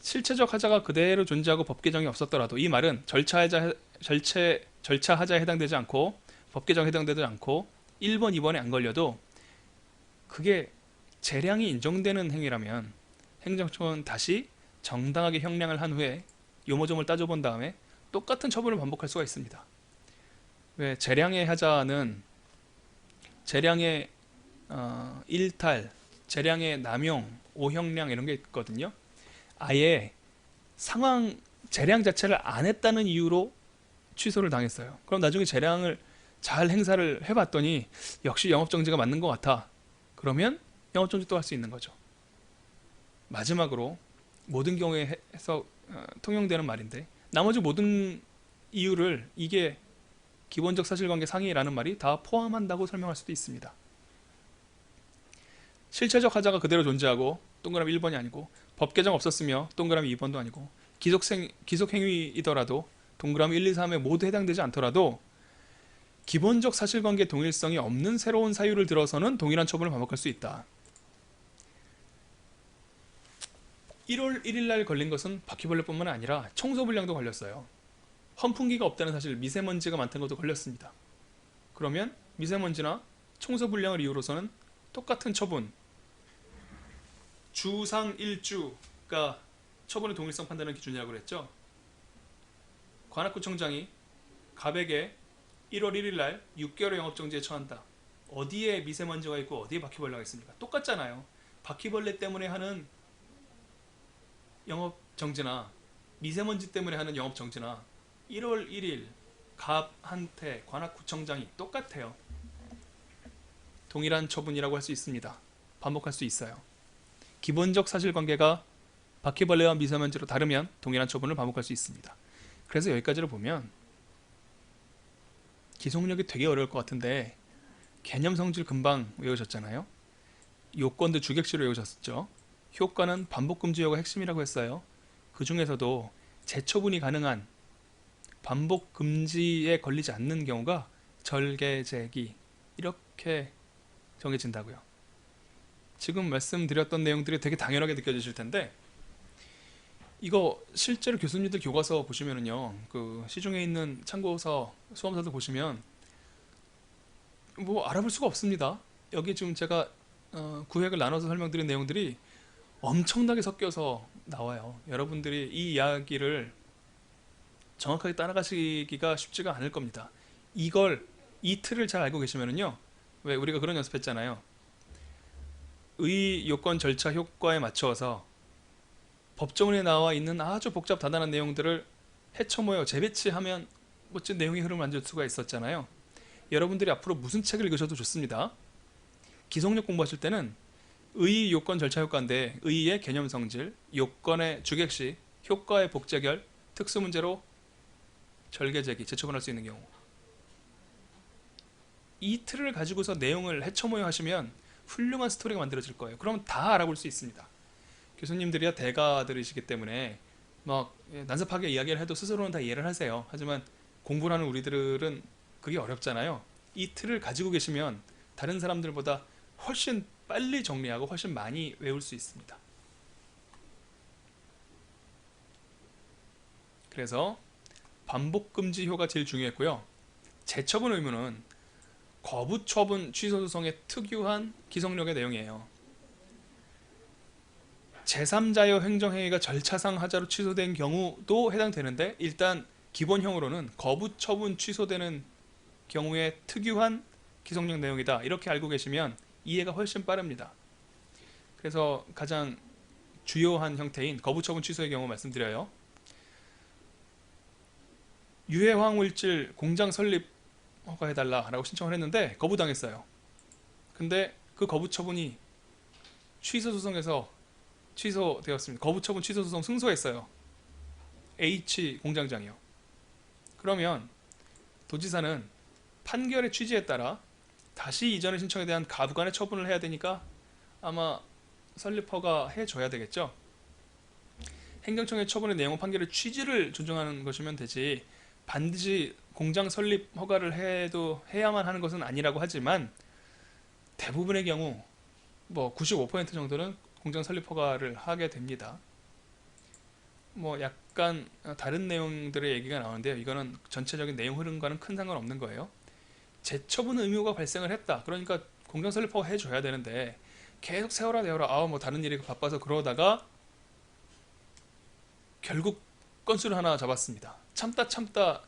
실체적 하자가 그대로 존재하고 법 개정이 없었더라도, 이 말은 절차 하자에 해당되지 않고 법 개정에 해당되지 않고 1번, 2번에 안 걸려도 그게 재량이 인정되는 행위라면 행정처는 다시 정당하게 형량을 한 후에 요모점을 따져본 다음에 똑같은 처분을 반복할 수가 있습니다. 왜 재량의 하자는 재량의 일탈, 재량의 남용, 오형량 이런 게 있거든요. 아예 상황 재량 자체를 안 했다는 이유로 취소를 당했어요. 그럼 나중에 재량을 잘 행사를 해봤더니 역시 영업정지가 맞는 것 같아. 그러면 영업정지 또 할 수 있는 거죠. 마지막으로 모든 경우에 해서 통용되는 말인데, 나머지 모든 이유를 이게 기본적 사실관계 상해라는 말이 다 포함한다고 설명할 수도 있습니다. 실체적 하자가 그대로 존재하고 동그라미 1번이 아니고, 법 개정 없었으며 동그라미 2번도 아니고, 기속행위이더라도 동그라미 1, 2, 3에 모두 해당되지 않더라도 기본적 사실관계 동일성이 없는 새로운 사유를 들어서는 동일한 처분을 반복할 수 있다. 1월 1일 날 걸린 것은 바퀴벌레뿐만 아니라 청소불량도 걸렸어요. 환풍기가 없다는 사실, 미세먼지가 많다는 것도 걸렸습니다. 그러면 미세먼지나 청소불량을 이유로서는 똑같은 처분, 주상 1주가 처분의 동일성 판단의 기준이라고 그랬죠. 관악구청장이 갑에게 1월 1일 날 6개월의 영업정지에 처한다. 어디에 미세먼지가 있고 어디에 바퀴벌레가 있습니까? 똑같잖아요. 바퀴벌레 때문에 하는 영업정지나 미세먼지 때문에 하는 영업정지나 1월 1일 갑한테 관악구청장이 똑같아요. 동일한 처분이라고 할 수 있습니다. 반복할 수 있어요. 기본적 사실관계가 바퀴벌레와 미세먼지로 다르면 동일한 처분을 반복할 수 있습니다. 그래서 여기까지를 보면 기속력이 되게 어려울 것 같은데, 개념 성질 금방 외우셨잖아요. 요건도 주객시로 외우셨죠. 효과는 반복금지효가 핵심이라고 했어요. 그 중에서도 재처분이 가능한 반복금지에 걸리지 않는 경우가 절개재기, 이렇게 정해진다고요. 지금 말씀드렸던 내용들이 되게 당연하게 느껴지실 텐데, 이거 실제로 교수님들 교과서 보시면은요, 그 시중에 있는 참고서 수험서들 보시면 뭐 알아볼 수가 없습니다. 여기 지금 제가 구획을 나눠서 설명드린 내용들이 엄청나게 섞여서 나와요. 여러분들이 이 이야기를 정확하게 따라가시기가 쉽지가 않을 겁니다. 이 틀을 잘 알고 계시면은요, 왜 우리가 그런 연습했잖아요. 의, 요건, 절차, 효과에 맞춰서 법조문에 나와 있는 아주 복잡 다단한 내용들을 해쳐모여 재배치하면 멋진 내용의 흐름을 만들 수가 있었잖아요. 여러분들이 앞으로 무슨 책을 읽으셔도 좋습니다. 기속력 공부하실 때는 의, 요건, 절차, 효과인데, 의의 개념 성질, 요건의 주객시, 효과의 복제결, 특수문제로 절개재기, 재처분할 수 있는 경우, 이 틀을 가지고서 내용을 해쳐모여 하시면 훌륭한 스토리가 만들어질 거예요. 그럼 다 알아볼 수 있습니다. 교수님들이야 대가들이시기 때문에 막 난섭하게 이야기를 해도 스스로는 다 이해를 하세요. 하지만 공부를 하는 우리들은 그게 어렵잖아요. 이 틀을 가지고 계시면 다른 사람들보다 훨씬 빨리 정리하고 훨씬 많이 외울 수 있습니다. 그래서 반복금지효가 제일 중요했고요. 재처분 의무는 거부처분 취소소송의 특유한 기성력의 내용이에요. 제3자의 행정행위가 절차상 하자로 취소된 경우도 해당되는데, 일단 기본형으로는 거부처분 취소되는 경우에 특유한 기성력 내용이다, 이렇게 알고 계시면 이해가 훨씬 빠릅니다. 그래서 가장 주요한 형태인 거부처분 취소의 경우 말씀드려요. 유해화학물질 공장 설립 허가해달라라고 신청을 했는데 거부당했어요. 근데 그 거부처분이 취소소송에서 취소되었습니다. 거부처분 취소소송 승소했어요. H 공장장이요. 그러면 도지사는 판결의 취지에 따라 다시 이전의 신청에 대한 가부간의 처분을 해야 되니까 아마 설립허가 해줘야 되겠죠. 행정청의 처분의 내용은 판결의 취지를 존중하는 것이면 되지, 반드시 공장 설립 허가를 해야만 하는 것은 아니라고 하지만, 대부분의 경우 뭐 95% 정도는 공장 설립 허가를 하게 됩니다. 뭐 약간 다른 내용들의 얘기가 나오는데요. 이거는 전체적인 내용 흐름과는 큰 상관없는 거예요. 재처분 의무가 발생을 했다. 그러니까 공장 설립하고 해줘야 되는데 계속 세워라 내워라. 뭐 다른 일이 바빠서 그러다가 결국 건수를 하나 잡았습니다. 참다 참다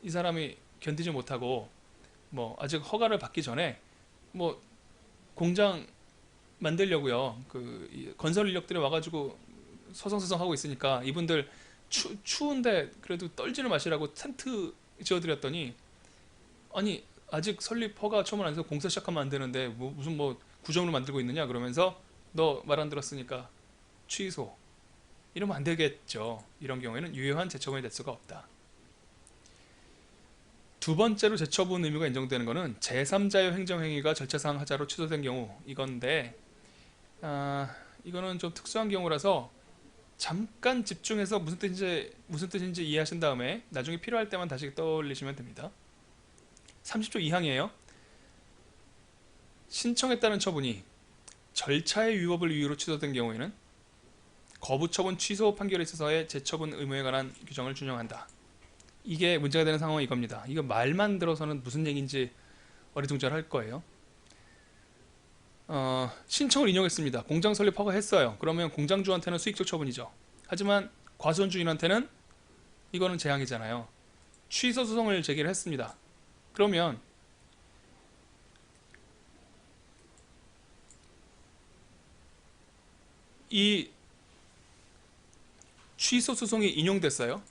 이 사람이 견디지 못하고 뭐 아직 허가를 받기 전에 뭐 공장 만들려고요. 건설 인력들이 와가지고 서성서성하고 있으니까 이분들 추운데 그래도 떨지를 마시라고 텐트 지어드렸더니 아니 아직 설립 허가 처분 안 해서 공사 시작하면 안 되는데 무슨 뭐 구정으로 만들고 있느냐 그러면서 너 말 안 들었으니까 취소. 이러면 안 되겠죠. 이런 경우에는 유효한 재처분이 될 수가 없다. 두 번째로 재처분 의무가 인정되는 것은 제3자의 행정행위가 절차상 하자로 취소된 경우 이건데 이거는 좀 특수한 경우라서 잠깐 집중해서 무슨 뜻인지 이해하신 다음에 나중에 필요할 때만 다시 떠올리시면 됩니다. 30조 2항이에요. 신청에 따른 처분이 절차의 위법을 이유로 취소된 경우에는 거부처분 취소 판결에 있어서의 재처분 의무에 관한 규정을 준용한다. 이게 문제가 되는 상황은 이겁니다. 이거 말만 들어서는 무슨 얘기인지 어리둥절할 거예요. 신청을 인용했습니다. 공장 설립 허가했어요. 그러면 공장주한테는 수익적 처분이죠. 하지만 과수원 주인한테는 이거는 재앙이잖아요. 취소 소송을 제기를 했습니다. 그러면 이 취소 소송이 인용됐어요.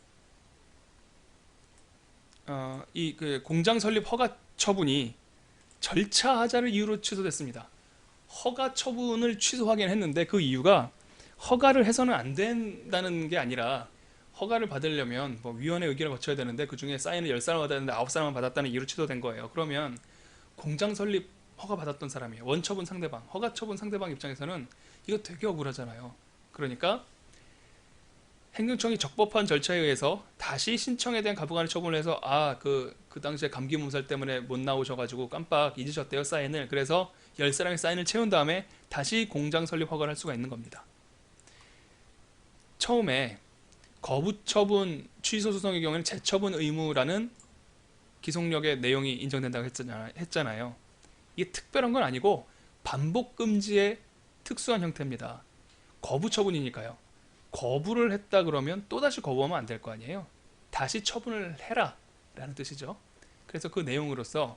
그 공장 설립 허가 처분이 절차 하자를 이유로 취소됐습니다. 허가 처분을 취소하긴 했는데 그 이유가 허가를 해서는 안 된다는 게 아니라 허가를 받으려면 뭐 위원회 의결을 거쳐야 되는데 그 중에 사인을 10사람 받았는데 9사람만 받았다는 이유로 취소된 거예요. 그러면 공장 설립 허가 받았던 사람이에요. 원처분 상대방, 허가 처분 상대방 입장에서는 이거 되게 억울하잖아요. 그러니까 행정청이 적법한 절차에 의해서 다시 신청에 대한 가부간의 처분을 해서 그 당시에 감기 몸살 때문에 못 나오셔가지고 깜빡 잊으셨대요 사인을. 그래서 10사람의 사인을 채운 다음에 다시 공장 설립 허가를 할 수가 있는 겁니다. 처음에 거부처분 취소 소송의 경우에는 재처분 의무라는 기속력의 내용이 인정된다고 했잖아요. 이게 특별한 건 아니고 반복 금지의 특수한 형태입니다. 거부처분이니까요. 거부를 했다 그러면 또다시 거부하면 안 될 거 아니에요. 다시 처분을 해라 라는 뜻이죠. 그래서 그 내용으로서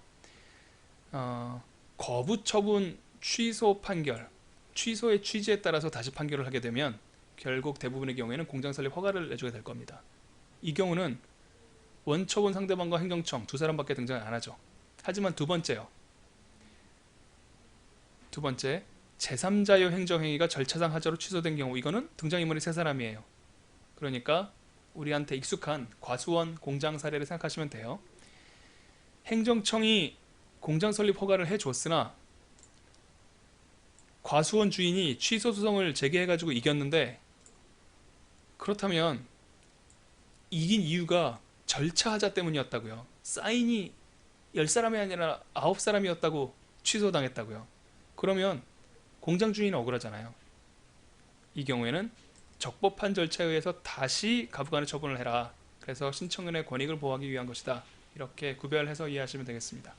거부처분 취소 판결, 취소의 취지에 따라서 다시 판결을 하게 되면 결국 대부분의 경우에는 공장 설립 허가를 내주게 될 겁니다. 이 경우는 원처분 상대방과 행정청 두 사람밖에 등장 안 하죠. 하지만 두 번째 제3자의 행정행위가 절차상 하자로 취소된 경우 이거는 등장인물이 세 사람이에요. 그러니까 우리한테 익숙한 과수원 공장 사례를 생각하시면 돼요. 행정청이 공장 설립 허가를 해줬으나 과수원 주인이 취소 소송을 제기해가지고 이겼는데 그렇다면 이긴 이유가 절차 하자 때문이었다고요. 사인이 10사람이 아니라 9사람이었다고 취소당했다고요. 그러면 공장 주인은 억울하잖아요. 이 경우에는 적법한 절차에 의해서 다시 가부간의 처분을 해라. 그래서 신청인의 권익을 보호하기 위한 것이다. 이렇게 구별해서 이해하시면 되겠습니다.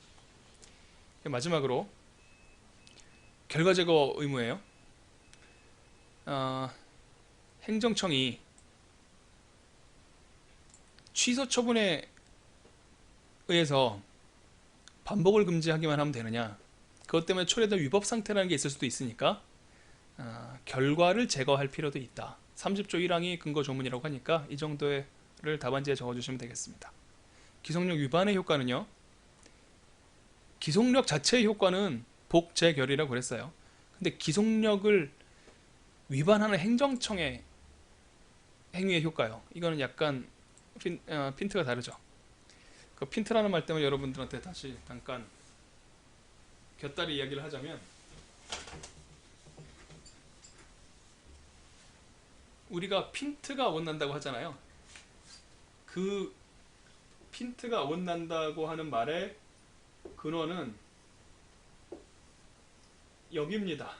마지막으로 결과 제거 의무예요. 행정청이 취소 처분에 의해서 반복을 금지하기만 하면 되느냐? 그것 때문에 초래된 위법 상태라는 게 있을 수도 있으니까 결과를 제거할 필요도 있다. 30조 1항이 근거 조문이라고 하니까 이 정도를 답안지에 적어주시면 되겠습니다. 기속력 위반의 효과는요. 기속력 자체의 효과는 복재결이라고 그랬어요. 근데 기속력을 위반하는 행정청의 행위의 효과요. 이거는 약간 핀트가 다르죠. 그 핀트라는 말 때문에 여러분들한테 다시 잠깐 곁다리 이야기를 하자면 우리가 핀트가 원난다고 하잖아요. 그 핀트가 원난다고 하는 말의 근원은 여기입니다.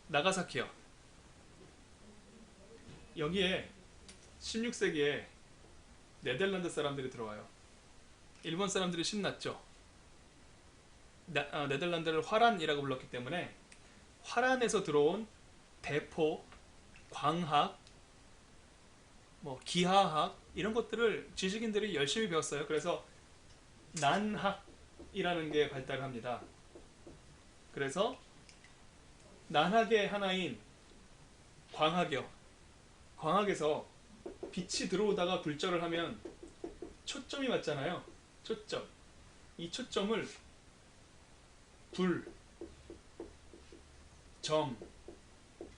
나가사키요. 여기에 16세기에 네덜란드 사람들이 들어와요. 일본 사람들이 신났죠. 네덜란드를 화란이라고 불렀기 때문에 화란에서 들어온 대포, 광학, 뭐 기하학 이런 것들을 지식인들이 열심히 배웠어요. 그래서 난학이라는 게 발달합니다. 그래서 난학의 하나인 광학이요. 광학에서 빛이 들어오다가 굴절을 하면 초점이 맞잖아요. 초점. 이 초점을 불, 점,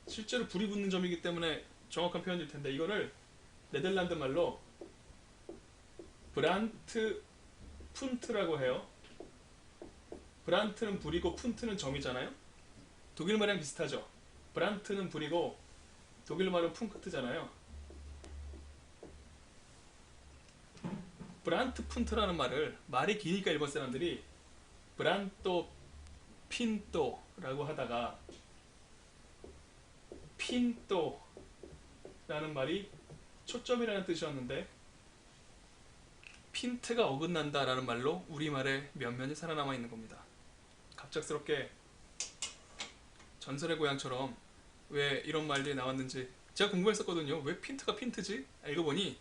실제로 불이 붙는 점이기 때문에 정확한 표현일 텐데 이거를 네덜란드 말로 브란트 푼트라고 해요. 브란트는 불이고 푼트는 점이잖아요. 독일 말이랑 비슷하죠. 브란트는 불이고 독일 말은 푼크트잖아요. 브란트 푼트라는 말을 말이 기니까 일본 사람들이 브란토 핀토라고 하다가 핀토라는 말이 초점이라는 뜻이었는데 핀트가 어긋난다라는 말로 우리말에 면면이 살아남아 있는 겁니다. 갑작스럽게 전설의 고향처럼 왜 이런 말들이 나왔는지 제가 궁금했었거든요. 왜 핀트가 핀트지? 알고 보니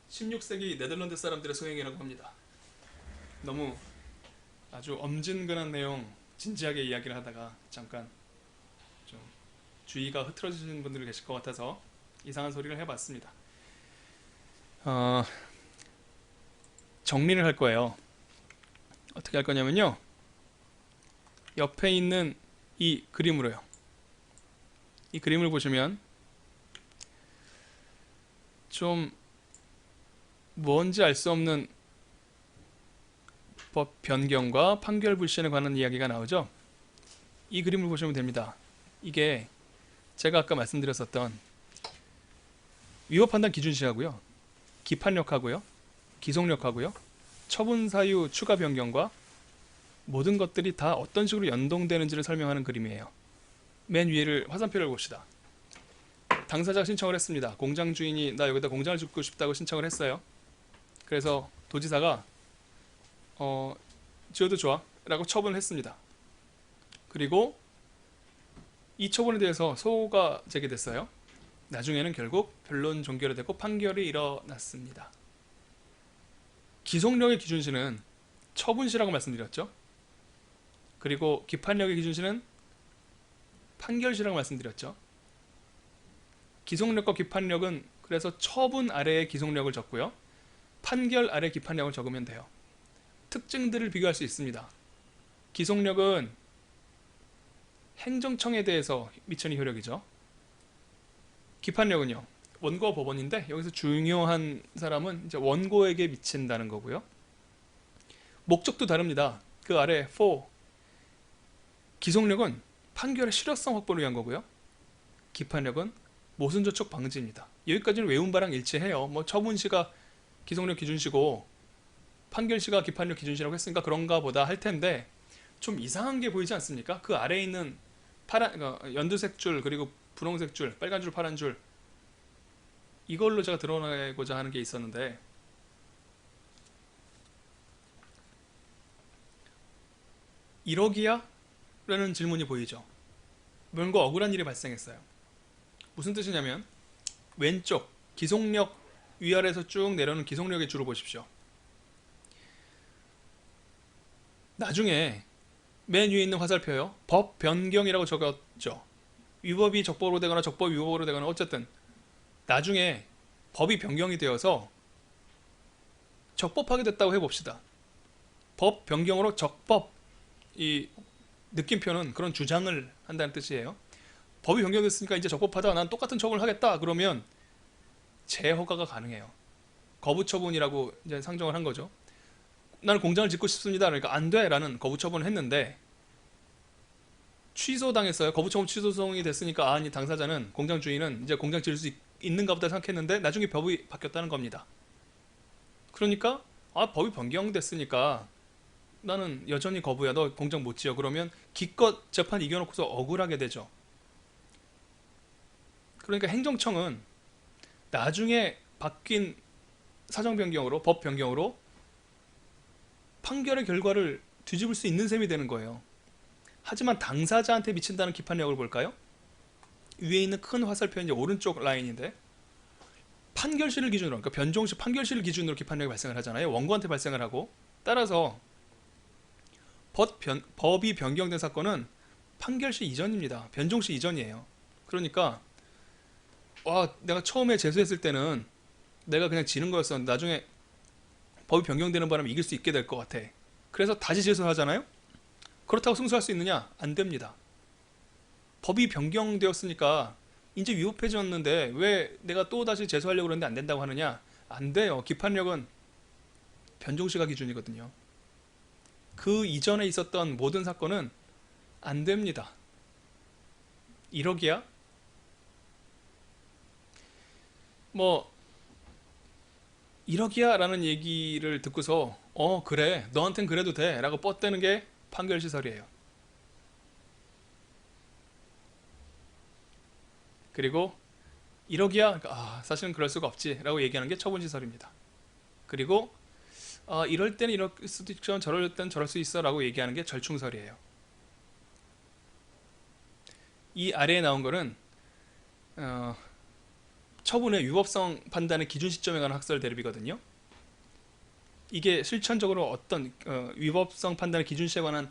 16세기 네덜란드 사람들의 소행이라고 합니다. 너무 아주 엄진근한 내용 진지하게 이야기를 하다가 잠깐 좀 주의가 흐트러지시는 분들이 계실 것 같아서 이상한 소리를 해봤습니다. 정리를 할 거예요. 어떻게 할 거냐면요. 옆에 있는 이 그림으로요. 이 그림을 보시면 좀 뭔지 알 수 없는 법 변경과 판결 불신에 관한 이야기가 나오죠. 이 그림을 보시면 됩니다. 이게 제가 아까 말씀드렸었던 위법 판단 기준시하고요, 기판력하고요, 기속력하고요, 처분 사유 추가 변경과 모든 것들이 다 어떤 식으로 연동되는지를 설명하는 그림이에요. 맨 위에를 화살표를 봅시다. 당사자가 신청을 했습니다. 공장 주인이 나 여기다 공장을 짓고 싶다고 신청을 했어요. 그래서 도지사가 지어도 좋아 라고 처분을 했습니다. 그리고 이 처분에 대해서 소가 제기됐어요. 나중에는 결국 변론 종결이 되고 판결이 일어났습니다. 기속력의 기준시는 처분시라고 말씀드렸죠. 그리고 기판력의 기준시는 판결시라고 말씀드렸죠. 기속력과 기판력은 그래서 처분 아래에 기속력을 적고요, 판결 아래 기판력을 적으면 돼요. 특징들을 비교할 수 있습니다. 기속력은 행정청에 대해서 미치는 효력이죠. 기판력은요, 원고와 법원인데 여기서 중요한 사람은 이제 원고에게 미친다는 거고요. 목적도 다릅니다. 그 아래 for 기속력은 판결의 실효성 확보를 위한 거고요. 기판력은 모순저촉 방지입니다. 여기까지는 외운 바랑 일치해요. 뭐 처분시가 기속력 기준시고 판결시가 기판력 기준시라고 했으니까 그런가 보다 할 텐데 좀 이상한 게 보이지 않습니까? 그 아래에 있는 파란 연두색 줄, 그리고 분홍색 줄, 빨간 줄, 파란 줄, 이걸로 제가 드러내고자 하는 게 있었는데 이러기야? 라는 질문이 보이죠. 뭔가 억울한 일이 발생했어요. 무슨 뜻이냐면 왼쪽 기속력 위아래에서 쭉 내려오는 기속력의 줄을 보십시오. 나중에 맨 위에 있는 화살표요, 법 변경이라고 적었죠. 위법이 적법으로 되거나 적법이 위법으로 되거나 어쨌든 나중에 법이 변경이 되어서 적법하게 됐다고 해봅시다. 법 변경으로 적법, 이 느낌표는 그런 주장을 한다는 뜻이에요. 법이 변경됐으니까 이제 적법하다, 난 똑같은 처분을 하겠다 그러면 재허가가 가능해요. 거부처분이라고 이제 상정을 한 거죠. 나는 공장을 짓고 싶습니다. 그러니까 안 돼 라는 거부처분을 했는데 취소당했어요. 거부처분 취소 소송이 됐으니까 아니 당사자는, 공장 주인은 이제 공장 지을 수 있는가 보다 생각했는데 나중에 법이 바뀌었다는 겁니다. 그러니까 법이 변경됐으니까 나는 여전히 거부야, 너 공장 못 지어. 그러면 기껏 재판 이겨놓고서 억울하게 되죠. 그러니까 행정청은 나중에 바뀐 사정 변경으로, 법 변경으로 판결의 결과를 뒤집을 수 있는 셈이 되는 거예요. 하지만 당사자한테 미친다는 기판력을 볼까요? 위에 있는 큰 화살표는 이제 오른쪽 라인인데, 판결시를 기준으로, 그러니까 변종시 판결시를 기준으로 기판력이 발생을 하잖아요. 원고한테 발생을 하고. 따라서 법이 변경된 사건은 판결시 이전입니다. 변종시 이전이에요. 그러니까 와, 내가 처음에 제소했을 때는 내가 그냥 지는 거였었는데 나중에 법이 변경되는 바람에 이길 수 있게 될 것 같아. 그래서 다시 제소하잖아요. 그렇다고 승소할 수 있느냐? 안 됩니다. 법이 변경되었으니까 이제 위법해졌는데 왜 내가 또 다시 제소하려고 그러는데 안 된다고 하느냐? 안 돼요. 기판력은 변종시가 기준이거든요. 그 이전에 있었던 모든 사건은 안 됩니다. 1억이야? 뭐 1억이야 라는 얘기를 듣고서 그래 너한텐 그래도 돼 라고 뻗대는 게 판결시설이에요. 그리고 1억이야? 사실은 그럴 수가 없지 라고 얘기하는 게 처분시설입니다. 그리고 이럴 때는 이럴 수도 있죠, 저럴 때는 저럴 수 있어 라고 얘기하는 게 절충설이에요. 이 아래에 나온 거는 어, 처분의 위법성 판단의 기준 시점에 관한 학설 대립이거든요. 이게 실천적으로 어떤 위법성 판단의 기준 시에 관한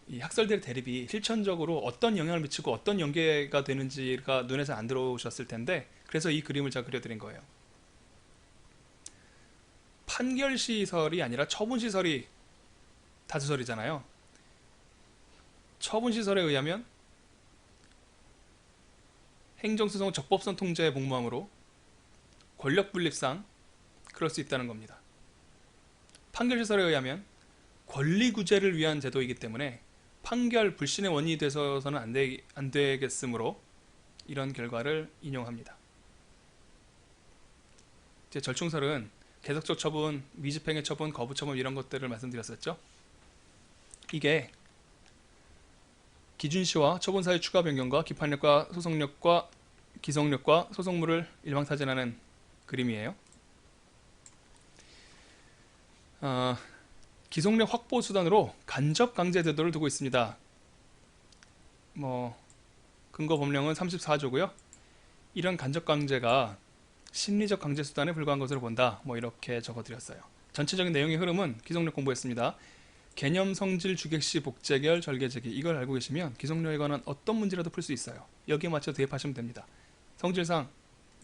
이 학설들의 대립이 실천적으로 어떤 영향을 미치고 어떤 연계가 되는지가 눈에서 안 들어오셨을 텐데, 그래서 이 그림을 제가 그려드린 거예요. 판결시설이 아니라 처분시설이 다수설이잖아요. 처분시설에 의하면 행정소송 적법성 통제의 복무함으로 권력분립상 그럴 수 있다는 겁니다. 판결시설에 의하면 권리구제를 위한 제도이기 때문에 판결 불신의 원인이 돼서는 안 되겠으므로 이런 결과를 인용합니다. 이제 절충설은 계속적 처분, 미집행의 처분, 거부 처분 이런 것들을 말씀드렸었죠. 이게 기준시와 처분사의 추가 변경과 기판력과 소송력과 기성력과 소송물을 일망타진하는 그림이에요. 기성력 확보 수단으로 간접 강제 제도를 두고 있습니다. 근거 법령은 34조고요. 이런 간접 강제가 심리적 강제 수단에 불과한 것으로 본다. 이렇게 적어드렸어요. 전체적인 내용의 흐름은 기성력 공부했습니다. 개념 성질 주객시 복제결 절개제기, 이걸 알고 계시면 기성력에 관한 어떤 문제라도 풀 수 있어요. 여기에 맞춰 대입하시면 됩니다. 성질상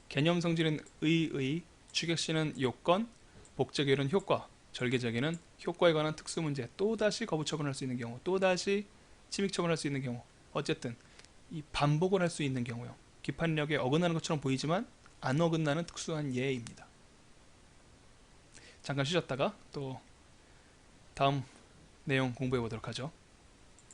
개념 성질은 의, 주객시는 요건, 복제결은 효과, 절개제기는 효과에 관한 특수 문제, 또다시 거부 처분할 수 있는 경우, 또다시 침익 처분할 수 있는 경우, 어쨌든 이 반복을 할 수 있는 경우요. 기판력에 어긋나는 것처럼 보이지만 안 어긋나는 특수한 예입니다. 잠깐 쉬셨다가 또 다음 내용 공부해 보도록 하죠.